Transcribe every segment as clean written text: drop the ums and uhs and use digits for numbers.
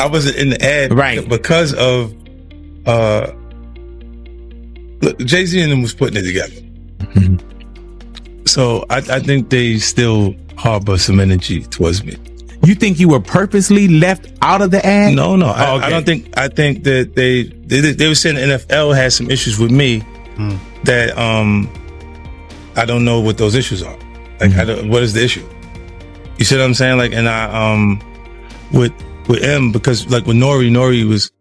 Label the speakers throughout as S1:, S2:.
S1: I wasn't in the ad,
S2: right?
S1: Because of look, Jay-Z and them was putting it together. Mm-hmm. So I think they still harbor some energy towards me.
S2: You think you were purposely left out of the ad?
S1: No. I don't think. I think that they were saying the NFL had some issues with me that I don't know what those issues are. Like, what is the issue? You see what I'm saying? Like, and I with M, because like with Nori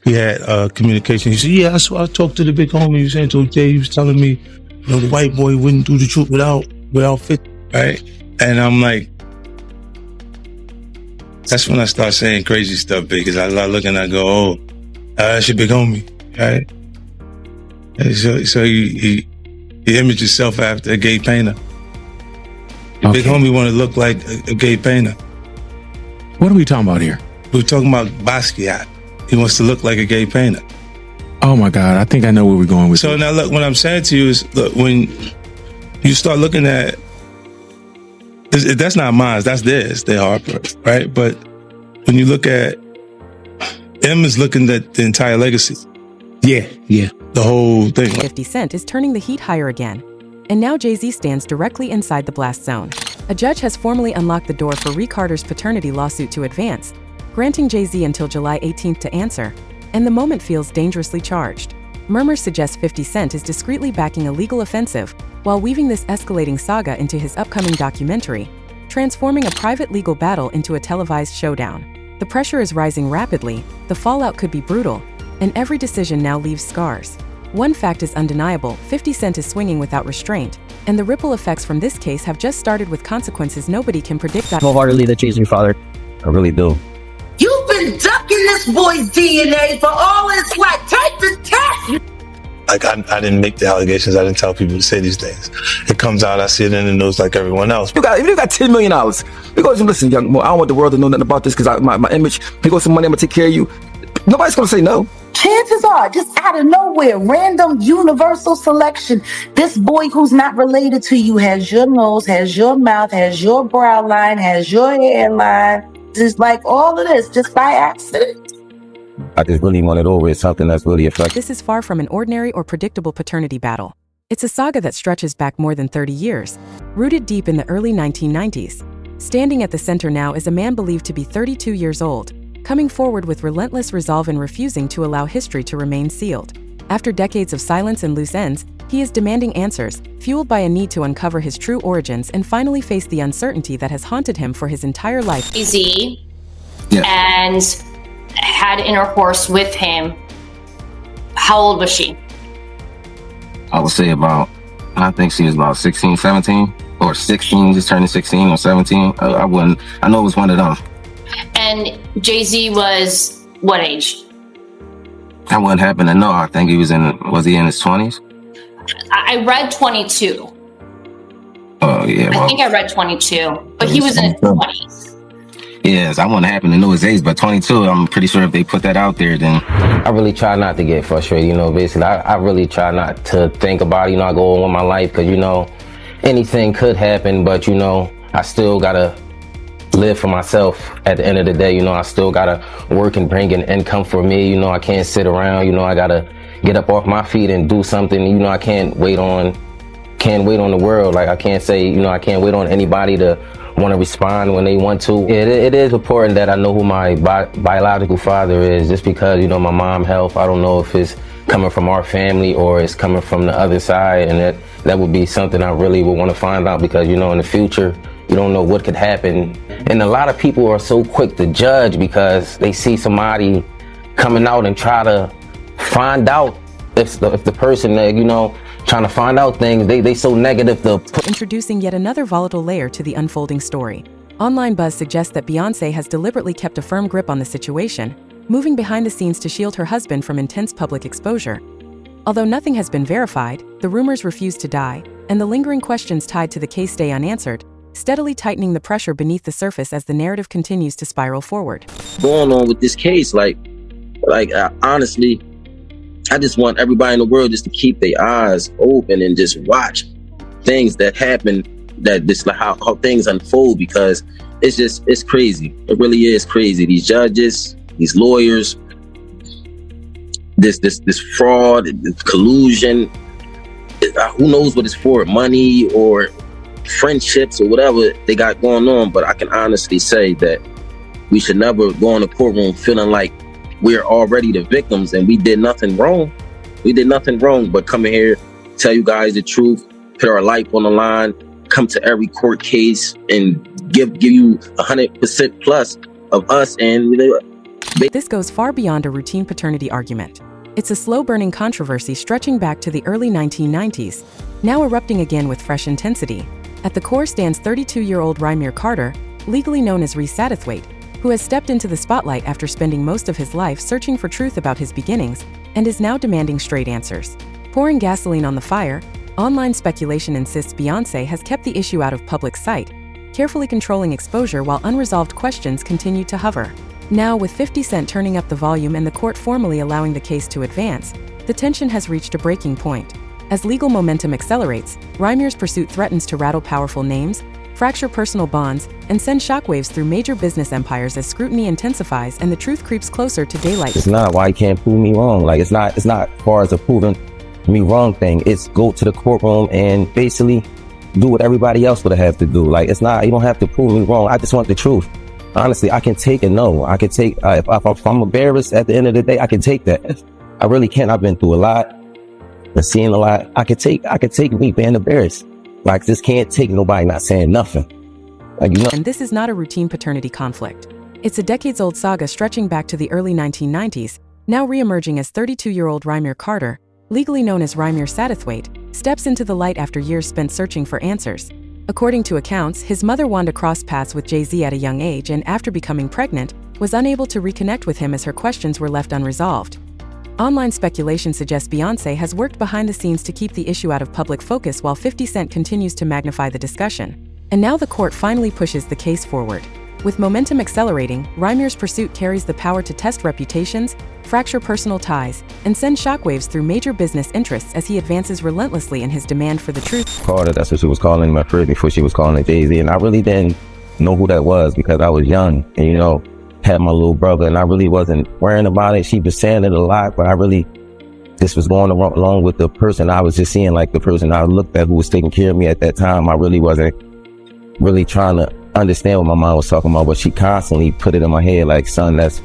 S1: he had communication. He said, yeah, I talked to the big homie. He was saying to Jay, he was telling me, you know, the white boy wouldn't do the truth without fit, right? And I'm like, that's when I start saying crazy stuff, because I look and I go, oh, that's your big homie, right? And so he imaged himself after a gay painter. The big homie want to look like a gay painter.
S2: What are we talking about here?
S1: We're talking about Basquiat. He wants to look like a gay painter.
S2: Oh my God, I think I know where we're going with
S1: so
S2: this.
S1: Now look, what I'm saying to you is, look, when you start looking at, that's not mine, that's theirs, they're Harper, right? But when you look at, M is looking at the entire legacy.
S2: Yeah.
S1: The whole thing.
S3: 50 Cent is turning the heat higher again. And now Jay-Z stands directly inside the blast zone. A judge has formally unlocked the door for Reed Carter's paternity lawsuit to advance, granting Jay-Z until July 18th to answer. And the moment feels dangerously charged. Murmurs suggest 50 Cent is discreetly backing a legal offensive while weaving this escalating saga into his upcoming documentary, transforming a private legal battle into a televised showdown. The pressure is rising rapidly, the fallout could be brutal, and every decision now leaves scars. One fact is undeniable, 50 Cent is swinging without restraint, and the ripple effects from this case have just started with consequences nobody can predict.
S4: Wholeheartedly that Jay's your father. I really do.
S5: You've been ducking this boy's DNA for all his life. Take the test!
S1: Like, I didn't make the allegations. I didn't tell people to say these things. It comes out, I see it in the news like everyone else.
S4: If you got $10 million, because listen, young boy, I don't want the world to know nothing about this, because my image, here goes some money, I'm gonna take care of you. Nobody's gonna say no.
S5: Chances are, just out of nowhere, random universal selection, this boy who's not related to you has your nose, has your mouth, has your brow line, has your hairline. Just like all of this, just by accident.
S4: I just really want it over with, something that's really effective.
S3: This is far from an ordinary or predictable paternity battle. It's a saga that stretches back more than 30 years, rooted deep in the early 1990s. Standing at the center now is a man believed to be 32 years old, coming forward with relentless resolve and refusing to allow history to remain sealed. After decades of silence and loose ends, he is demanding answers, fueled by a need to uncover his true origins and finally face the uncertainty that has haunted him for his entire life.
S6: Jay-Z and had intercourse with him. How old was she?
S4: I would say I think she was about 16, 17, or 16, just turning 16 or 17. I know it was one of them.
S6: And Jay-Z was what age?
S4: That wouldn't happen to know. I think was he in his 20s?
S6: I read 22.
S4: Oh, yeah.
S6: I think I read 22, but he was in his 20s.
S4: Yes, I wouldn't happen to know his age, but 22, I'm pretty sure if they put that out there, then... I really try not to get frustrated, basically. I really try not to think about it, I go on with my life, because, anything could happen, but, I still gotta live for myself at the end of the day. I still gotta work and bring an income for me. I can't sit around. I gotta get up off my feet and do something. I can't wait on the world. Like, I can't say, I can't wait on anybody to want to respond when they want to. It is important that I know who my biological father is, just because, my mom health, I don't know if it's coming from our family or it's coming from the other side, and that would be something I really would want to find out, because, in the future, you don't know what could happen. And a lot of people are so quick to judge because they see somebody coming out and try to find out if the person, trying to find out things, they so negative.
S3: Introducing yet another volatile layer to the unfolding story. Online buzz suggests that Beyoncé has deliberately kept a firm grip on the situation, moving behind the scenes to shield her husband from intense public exposure. Although nothing has been verified, the rumors refuse to die, and the lingering questions tied to the case stay unanswered, steadily tightening the pressure beneath the surface as the narrative continues to spiral forward.
S4: Going on with this case, honestly, I just want everybody in the world just to keep their eyes open and just watch things that happen, that just like how things unfold, because it's crazy. It really is crazy. These judges,
S7: these lawyers, this fraud, this collusion. Who knows what it's for? Money or friendships or whatever they got going on. But I can honestly say that we should never go in the courtroom feeling like we're already the victims and we did nothing wrong. We did nothing wrong but come in here, tell you guys the truth, put our life on the line, come to every court case and give you 100% plus of us. And
S3: this goes far beyond a routine paternity argument. It's a slow-burning controversy stretching back to the early 1990s, now erupting again with fresh intensity. At the core stands 32-year-old Rymir Carter, legally known as Rhys Satterthwaite, who has stepped into the spotlight after spending most of his life searching for truth about his beginnings and is now demanding straight answers. Pouring gasoline on the fire, online speculation insists Beyoncé has kept the issue out of public sight, carefully controlling exposure while unresolved questions continue to hover. Now, with 50 Cent turning up the volume and the court formally allowing the case to advance, the tension has reached a breaking point. As legal momentum accelerates, Rymir's pursuit threatens to rattle powerful names, fracture personal bonds, and send shockwaves through major business empires as scrutiny intensifies and the truth creeps closer to daylight.
S4: It's not why you can't prove me wrong. Like, it's not far as a proving me wrong thing. It's go to the courtroom and basically do what everybody else would have to do. Like, it's not, you don't have to prove me wrong. I just want the truth. Honestly, I can take a no. I can take, if I'm embarrassed at the end of the day, I can take that. I really can. I've been through a lot, been seeing a lot. I could take me being embarrassed. Like, just can't take nobody not saying nothing. Like, you know.
S3: And this is not a routine paternity conflict. It's a decades-old saga stretching back to the early 1990s, now re-emerging as 32-year-old Rymir Carter, legally known as Rymir Satterthwaite, steps into the light after years spent searching for answers. According to accounts, his mother Wanda crossed paths with Jay-Z at a young age and after becoming pregnant, was unable to reconnect with him as her questions were left unresolved. Online speculation suggests Beyoncé has worked behind the scenes to keep the issue out of public focus while 50 Cent continues to magnify the discussion. And now the court finally pushes the case forward. With momentum accelerating, Rymir's pursuit carries the power to test reputations, fracture personal ties, and send shockwaves through major business interests as he advances relentlessly in his demand for the truth.
S4: Carter, that's what she was calling my first before she was calling it Jay-Z, and I really didn't know who that was because I was young and, you know, had my little brother and I really wasn't worrying about it. She was saying it a lot, but I really just was going along with the person I was just seeing, like the person I looked at who was taking care of me at that time. I really wasn't really trying to understand what my mom was talking about, but she constantly put it in my head like, son, it's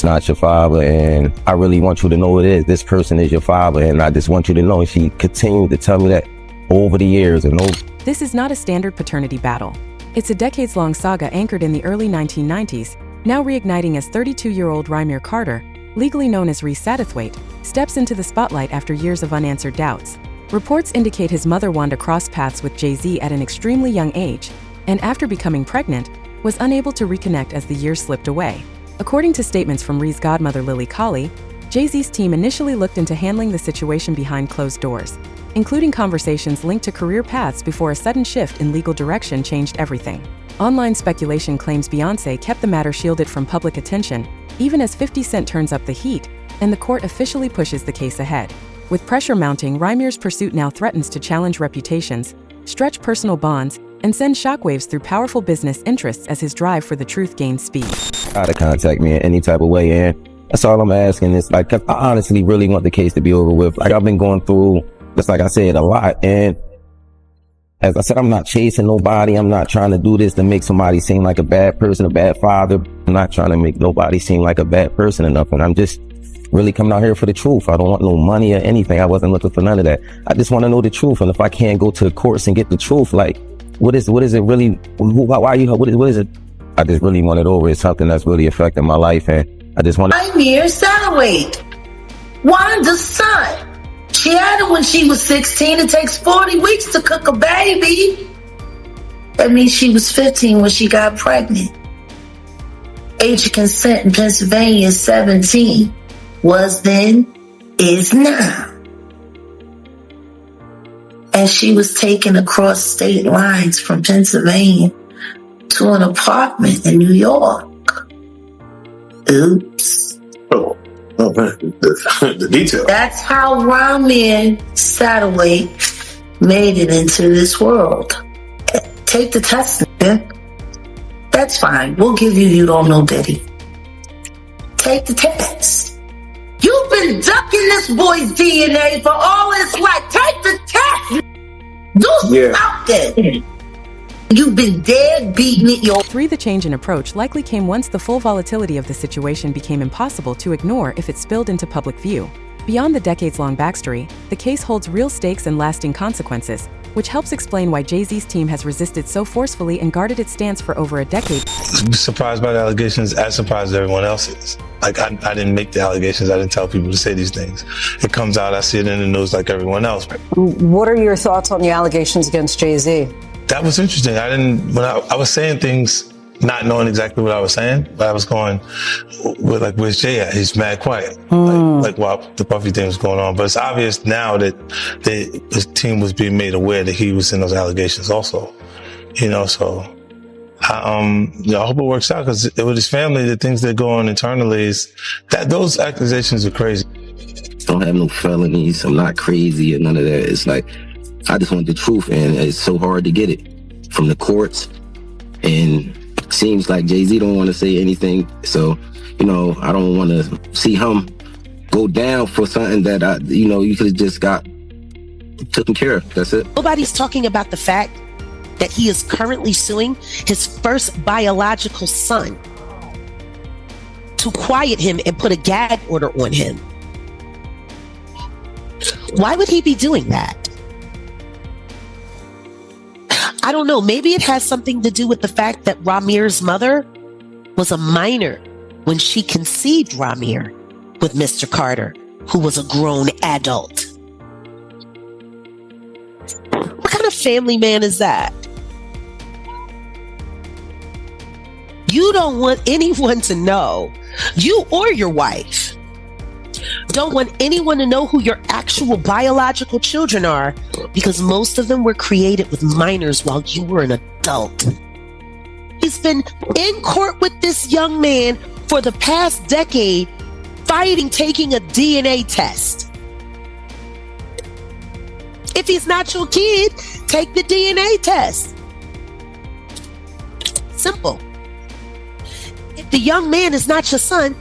S4: not your father, and I really want you to know it is. This person is your father, and I just want you to know. And she continued to tell me that over the years and over.
S3: This is not a standard paternity battle. It's a decades-long saga anchored in the early 1990s, now reigniting as 32-year-old Rymir Carter, legally known as Rhys Satterthwaite, steps into the spotlight after years of unanswered doubts. Reports indicate his mother Wanda crossed paths with Jay-Z at an extremely young age, and after becoming pregnant, was unable to reconnect as the years slipped away. According to statements from Rhys' godmother Lily Colley, Jay-Z's team initially looked into handling the situation behind closed doors, including conversations linked to career paths before a sudden shift in legal direction changed everything. Online speculation claims Beyoncé kept the matter shielded from public attention, even as 50 Cent turns up the heat, and the court officially pushes the case ahead. With pressure mounting, Rymir's pursuit now threatens to challenge reputations, stretch personal bonds, and send shockwaves through powerful business interests as his drive for the truth gains speed.
S4: Try to contact me in any type of way, and that's all I'm asking. Is like, 'cause I honestly really want the case to be over with. Like, I've been going through, just like I said, a lot, and as I said, I'm not chasing nobody. I'm not trying to do this to make somebody seem like a bad person, a bad father. I'm not trying to make nobody seem like a bad person or nothing. I'm just really coming out here for the truth. I don't want no money or anything. I wasn't looking for none of that. I just want to know the truth. And if I can't go to the courts and get the truth, like, what is it really? Why you? What is it? I just really want it over. It's something that's really affecting my life, and I just want to.
S5: Rymir Satterthwaite, Wanda's son. She had it when she was 16. It takes 40 weeks to cook a baby. That means she was 15 when she got pregnant. Age of consent in Pennsylvania is 17. Was then, is now. And she was taken across state lines from Pennsylvania to an apartment in New York. Oops.
S1: Oh, the detail.
S5: That's how Rymir Satterthwaite made it into this world. Take the test, man. That's fine. We'll give you don't know Diddy. take the test. You've been ducking this boy's DNA for all his life. Take the test. Do something. You've been dead beating it your
S3: 3. The change in approach likely came once the full volatility of the situation became impossible to ignore if it spilled into public view. Beyond the decades-long backstory, the case holds real stakes and lasting consequences, which helps explain why Jay-Z's team has resisted so forcefully and guarded its stance for over a decade.
S1: Surprised by the allegations, as surprised as everyone else is. Like, I didn't make the allegations. I didn't tell people to say these things. It comes out, I see it in the news like everyone else.
S8: What are your thoughts on the allegations against Jay-Z?
S1: That was interesting. When I was saying things, not knowing exactly what I was saying, but I was going, where's Jay at? He's mad quiet. Like while the Puffy thing was going on. But it's obvious now that his team was being made aware that he was in those allegations also. So I hope it works out, because with his family, the things that go on internally is that those accusations are crazy.
S7: I don't have no felonies. I'm not crazy or none of that. It's like, I just want the truth, and it's so hard to get it from the courts. And seems like Jay-Z don't want to say anything. So, I don't want to see him go down for something that you could have just got taken care of. That's it.
S9: Nobody's talking about the fact that he is currently suing his first biological son to quiet him and put a gag order on him. Why would he be doing that? I don't know. Maybe it has something to do with the fact that Ramir's mother was a minor when she conceived Ramir with Mr. Carter, who was a grown adult. What kind of family man is that? You don't want anyone to know, you or your wife, don't want anyone to know who your actual biological children are, because most of them were created with minors while you were an adult. He's been in court with this young man for the past decade, fighting taking a DNA test. If he's not your kid, take the DNA test. Simple. If the young man is not your son,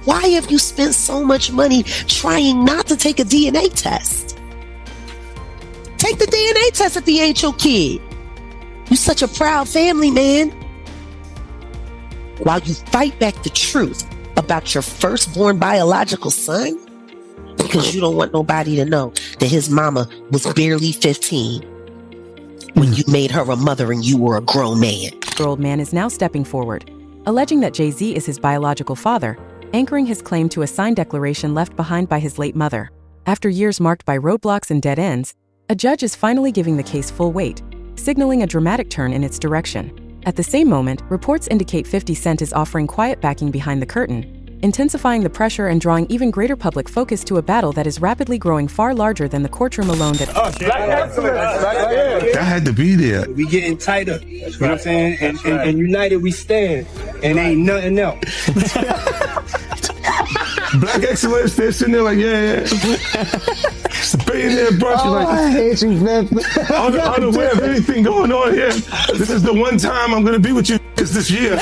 S9: why have you spent so much money trying not to take a DNA test? Take the DNA test if he ain't your kid. You're such a proud family, man. While you fight back the truth about your firstborn biological son, because you don't want nobody to know that his mama was barely 15 when you made her a mother and you were a grown man.
S3: The old man is now stepping forward, alleging that Jay-Z is his biological father, anchoring his claim to a signed declaration left behind by his late mother. After years marked by roadblocks and dead ends, a judge is finally giving the case full weight, signaling a dramatic turn in its direction. At the same moment, reports indicate 50 Cent is offering quiet backing behind the curtain, intensifying the pressure and drawing even greater public focus to a battle that is rapidly growing far larger than the courtroom alone.
S1: I had to be there.
S10: We getting tighter, you know what I'm saying? And united we stand, and ain't nothing else.
S1: Black excellence, they're sitting there like, yeah. It's a billionaire brunch. Like,
S10: I hate you, man.
S1: Unaware of anything going on here. This is the one time I'm going to be with you this year.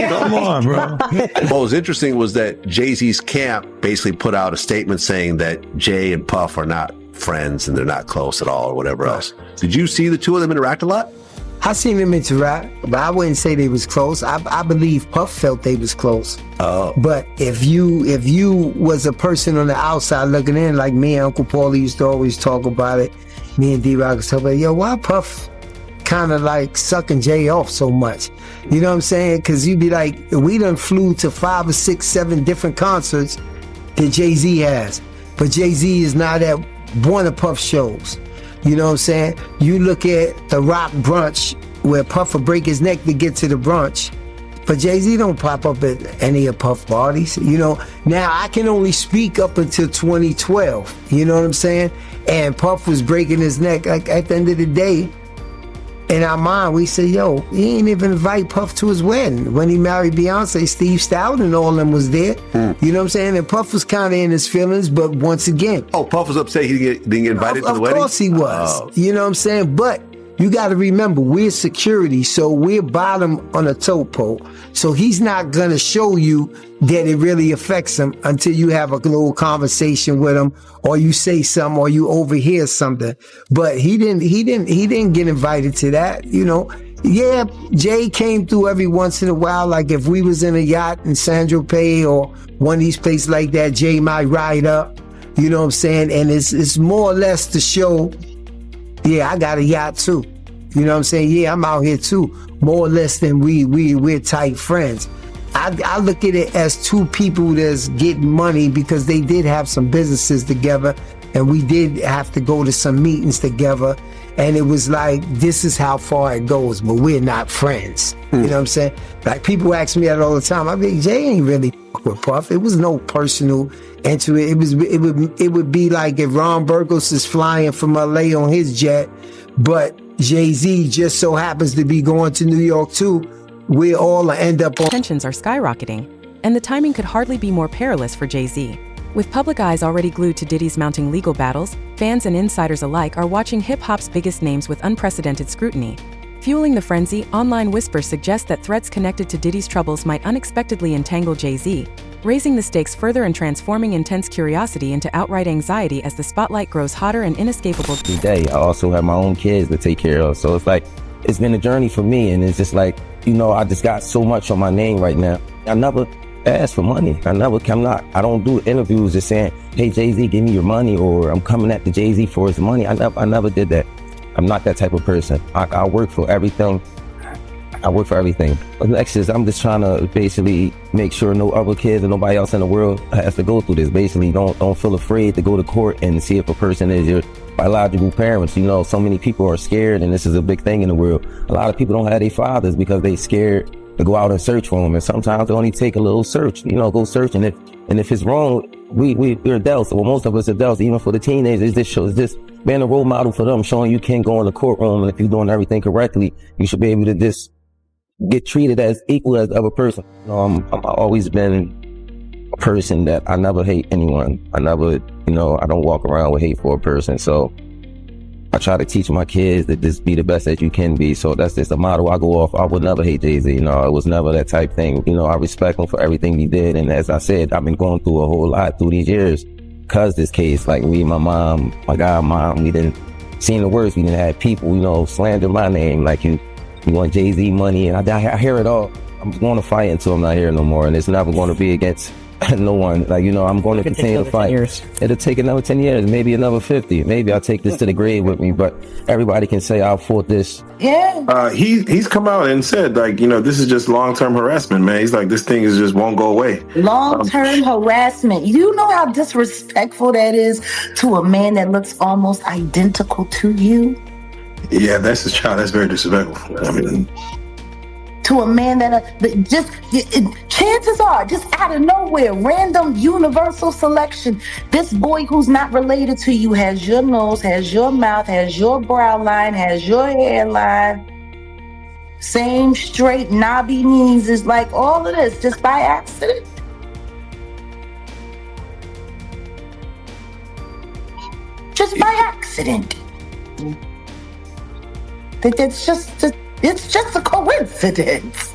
S1: Come on, bro.
S11: What was interesting was that Jay-Z's camp basically put out a statement saying that Jay and Puff are not friends and they're not close at all or whatever else. Did you see the two of them interact a lot?
S10: I seen them interact, but I wouldn't say they was close. I believe Puff felt they was close.
S11: Oh.
S10: But if you was a person on the outside looking in, like me and Uncle Paulie used to always talk about it, me and D-Rock was talking about, yo, why Puff kind of like sucking Jay off so much? You know what I'm saying? Because you'd be like, we done flew to 5 or 6, 7 different concerts that Jay-Z has. But Jay-Z is not at one of Puff's shows. You know what I'm saying? You look at the Rock brunch where Puff will break his neck to get to the brunch. But Jay-Z don't pop up at any of Puff parties. You know, now I can only speak up until 2012. You know what I'm saying? And Puff was breaking his neck. Like at the end of the day, in our mind, we say, yo, he ain't even invite Puff to his wedding. When he married Beyonce, Steve Stout and all of them was there. You know what I'm saying? And Puff was kind of in his feelings, but once again.
S11: Oh, Puff was upset he didn't get invited to the wedding?
S10: Of course he was.
S11: Oh.
S10: You know what I'm saying? But you got to remember, we're security, so we're bottom on a tote pole. So he's not going to show you that it really affects him until you have a little conversation with him, or you say something, or you overhear something. But he didn't get invited to that, you know. Yeah, Jay came through every once in a while. Like if we was in a yacht in San Tropez or one of these places like that, Jay might ride up, you know what I'm saying? And it's more or less to show, yeah, I got a yacht too. You know what I'm saying? Yeah, I'm out here too. More or less than we're tight friends. I look at it as two people that's getting money because they did have some businesses together and we did have to go to some meetings together. And it was like, this is how far it goes, but we're not friends. You know what I'm saying? Like people ask me that all the time. I mean, Jay ain't really with Puff. It was no personal into it. It would be like if Ron Burgos is flying from LA on his jet, but Jay-Z just so happens to be going to New York too. We all end up on.
S3: Tensions are skyrocketing, and the timing could hardly be more perilous for Jay-Z. With public eyes already glued to Diddy's mounting legal battles, fans and insiders alike are watching hip-hop's biggest names with unprecedented scrutiny. Fueling the frenzy, online whispers suggest that threads connected to Diddy's troubles might unexpectedly entangle Jay-Z, raising the stakes further and transforming intense curiosity into outright anxiety as the spotlight grows hotter and inescapable.
S4: Every day, I also have my own kids to take care of, so it's like, it's been a journey for me, and it's just like, you know, I just got so much on my name right now. I never ask for money. I don't do interviews just saying, hey, Jay-Z, give me your money, or I'm coming at the Jay-Z for his money. I never did that. I'm not that type of person. I work for everything. But next is, I'm just trying to basically make sure no other kids or nobody else in the world has to go through this. Basically, don't feel afraid to go to court and see if a person is your biological parents. You know, so many people are scared, and this is a big thing in the world. A lot of people don't have their fathers because they scared to go out and search for them, and sometimes it only take a little search. You know, go search, and if it's wrong, we're adults. Well, most of us adults, even for the teenagers, this being a role model for them, showing you can go in the courtroom, and if you're doing everything correctly, you should be able to just get treated as equal as the other person. You know, I've always been a person that I never hate anyone. I don't walk around with hate for a person. So I try to teach my kids that just be the best that you can be. So that's just a model I go off. I would never hate Jay-Z. You know, it was never that type thing. You know, I respect him for everything he did. And as I said, I've been going through a whole lot through these years because this case, like me, my mom, my godmom, we didn't seen the worst. We didn't have people, you know, slander my name. Like you want Jay-Z money, and I hear it all. I'm going to fight until I'm not here no more, and it's never going to be against no one. Like, you know, I'm going to continue to fight. It'll take another 10 years, maybe another 50. Maybe I'll take this to the grave with me, but everybody can say I fought this.
S5: Yeah.
S12: He's come out and said, like, you know, this is just long-term harassment, man. He's like, this thing is just won't go away.
S5: Long-term harassment. You know how disrespectful that is to a man that looks almost identical to you?
S12: Yeah, that's his child. That's very disrespectful. I mean,
S5: to a man that chances are, just out of nowhere, random universal selection, this boy who's not related to you has your nose, has your mouth, has your brow line, has your hairline, same straight knobby knees, is like all of this just by accident. Just by accident. It's just a coincidence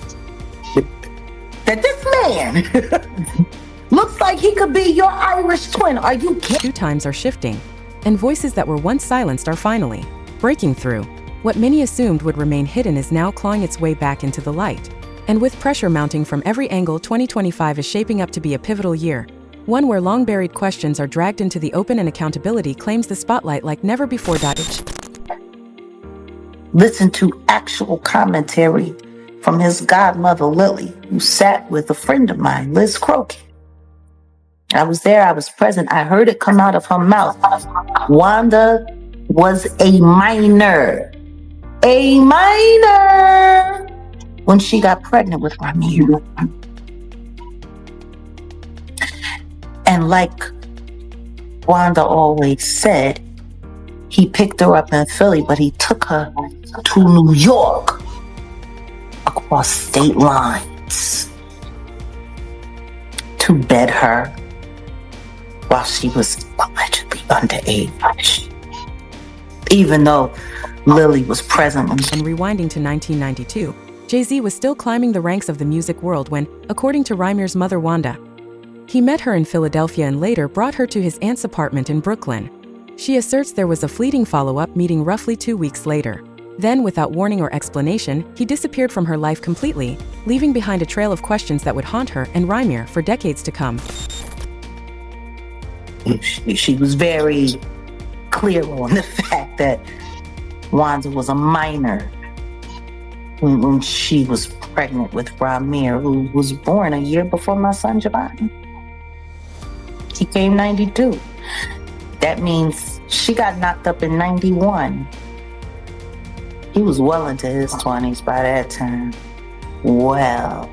S5: that this man looks like he could be your Irish twin. Are you kidding?
S3: Times are shifting, and voices that were once silenced are finally breaking through. What many assumed would remain hidden is now clawing its way back into the light. And with pressure mounting from every angle, 2025 is shaping up to be a pivotal year. One where long-buried questions are dragged into the open and accountability claims the spotlight like never before.
S5: Listen to actual commentary from his godmother, Lily, who sat with a friend of mine, Liz Crokin. I was there, I was present, I heard it come out of her mouth. Wanda was a minor when she got pregnant with Ramiro. And like Wanda always said, he picked her up in Philly, but he took her to New York across state lines to bed her while she was allegedly underage. Even though Lily was present.
S3: And rewinding to 1992, Jay-Z was still climbing the ranks of the music world when, according to Rymer's mother Wanda, he met her in Philadelphia and later brought her to his aunt's apartment in Brooklyn. She asserts there was a fleeting follow-up meeting roughly 2 weeks later. Then, without warning or explanation, he disappeared from her life completely, leaving behind a trail of questions that would haunt her and Rymer for decades to come.
S5: She was very clear on the fact that Wanda was a minor when she was pregnant with Rymer, who was born a year before my son Giovanni. He came 92. That means she got knocked up in 91. He was well into his 20s by that time. Well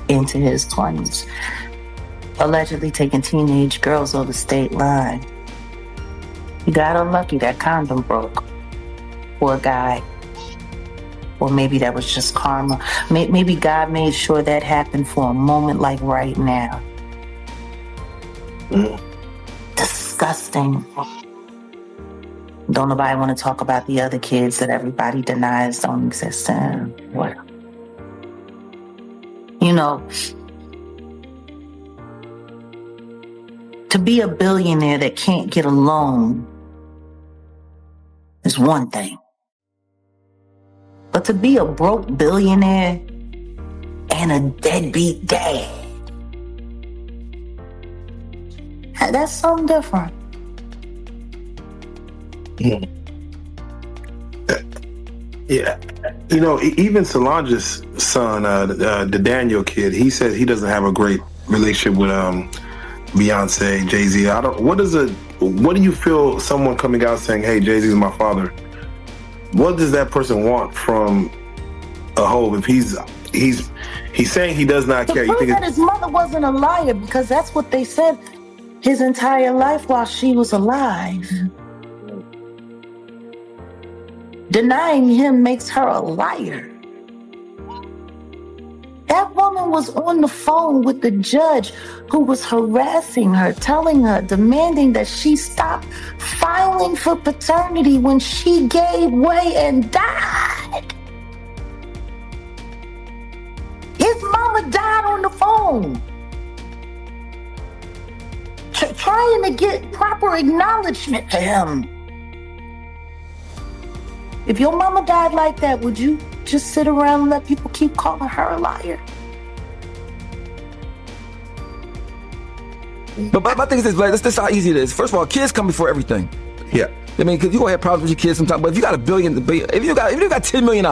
S5: into his 20s. Allegedly taking teenage girls over state line. He got unlucky, that condom broke. Poor guy. Or maybe that was just karma. Maybe God made sure that happened for a moment like right now. Disgusting. Don't nobody want to talk about the other kids that everybody denies don't exist. What? You know, to be a billionaire that can't get a loan is one thing. But to be a broke billionaire and a deadbeat dad, that's something different.
S12: Yeah. You know, even Solange's son, the Daniel kid, he said he doesn't have a great relationship with Beyonce, Jay-Z. What do you feel someone coming out saying, hey, Jay-Z's my father? What does that person want from a hoe if he's saying he does not care?
S5: To prove that his mother wasn't a liar, because that's what they said his entire life while she was alive. Denying him makes her a liar. That woman was on the phone with the judge who was harassing her, telling her, demanding that she stop filing for paternity when she gave way and died. His mama died on the phone. Trying to get proper acknowledgement to him. If your mama died like that, would you just sit around and let people keep calling her a liar?
S13: But my thing is this, this is how easy it is. First of all, kids come before everything.
S11: Yeah.
S13: I mean, because you're going to have problems with your kids sometimes, but if you got $1 billion, if you got $10 million,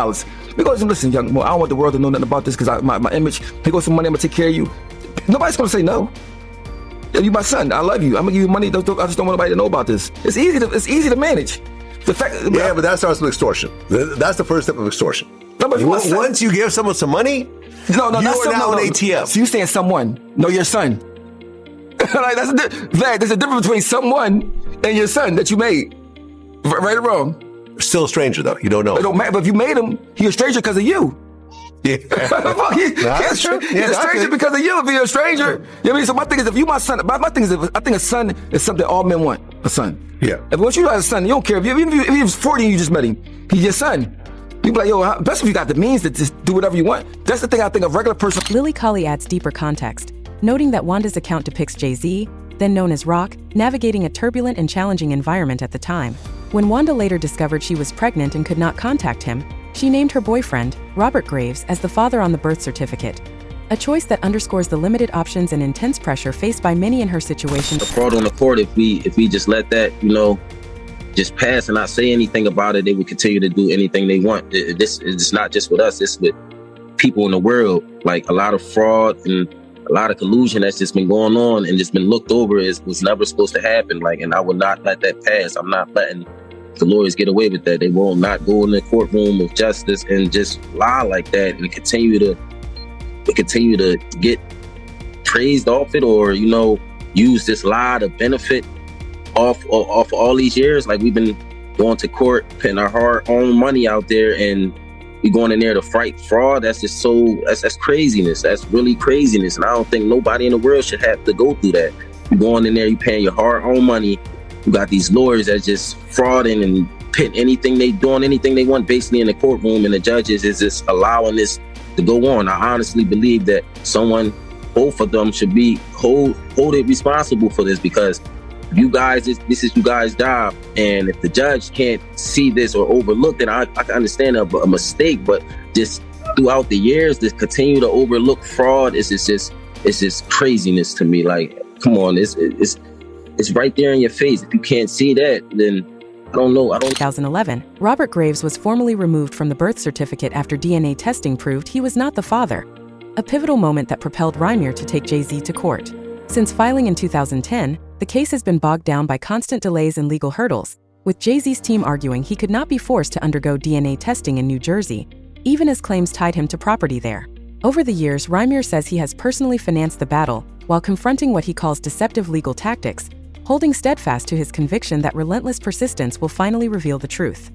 S13: we go, listen, young, well, I don't want the world to know nothing about this because my image, here goes some money, I'm going to take care of you. Nobody's going to say no. You my son, I love you. I'm going to give you money. I just don't want nobody to know about this. It's easy to manage. The fact,
S11: but that starts with extortion. That's the first step of extortion.
S13: No, but
S11: once you give someone some money, you are now an ATM.
S13: So you saying someone, no, your son. Like, there's a difference between someone and your son that you made. Right or wrong?
S11: Still a stranger, though. You don't know.
S13: It don't matter, but if you made him, he's a stranger because of you.
S11: Yeah.
S13: He's a stranger because of you. If he's a stranger, you know what I mean? So my thing is, if you my son, my thing is, I think a son is something all men want. A son.
S11: Yeah.
S13: If once you have a son, you don't care. If he was 40 and you just met him, he's your son. You be like, yo, best if you got the means to just do whatever you want. That's the thing I think a regular person.
S3: Lily Colley adds deeper context, noting that Wanda's account depicts Jay-Z, then known as Rock, navigating a turbulent and challenging environment at the time. When Wanda later discovered she was pregnant and could not contact him, she named her boyfriend, Robert Graves, as the father on the birth certificate. A choice that underscores the limited options and intense pressure faced by many in her situation.
S7: The fraud on the court, if we just let that, just pass and not say anything about it, they would continue to do anything they want. This is not just with us, it's with people in the world. Like, a lot of fraud and a lot of collusion that's just been going on and just been looked over was never supposed to happen. Like, and I would not let that pass. I'm not letting the lawyers get away with that. They will not go in the courtroom of justice and just lie like that and continue to get praised off it, or use this lie to benefit off all these years. Like, we've been going to court, putting our hard-earned money out there, and we going in there to fight fraud. That's just that's craziness. That's really craziness, and I don't think nobody in the world should have to go through that. You going in there, you paying your hard-earned money. You got these lawyers that's just frauding and pit anything they doing, anything they want basically in the courtroom, and the judges is just allowing this to go on. I honestly believe that both of them should be hold it responsible for this, because you guys, this is you guys' job, and if the judge can't see this or overlook it, I can understand a mistake, but just throughout the years, to continue to overlook fraud is just craziness to me. Like, come on, it's right there in your face. If you can't see that, then I don't know.
S3: 2011, Robert Graves was formally removed from the birth certificate after DNA testing proved he was not the father, a pivotal moment that propelled Rymir to take Jay-Z to court. Since filing in 2010, the case has been bogged down by constant delays and legal hurdles, with Jay-Z's team arguing he could not be forced to undergo DNA testing in New Jersey, even as claims tied him to property there. Over the years, Rymir says he has personally financed the battle while confronting what he calls deceptive legal tactics, holding steadfast to his conviction that relentless persistence will finally reveal the truth.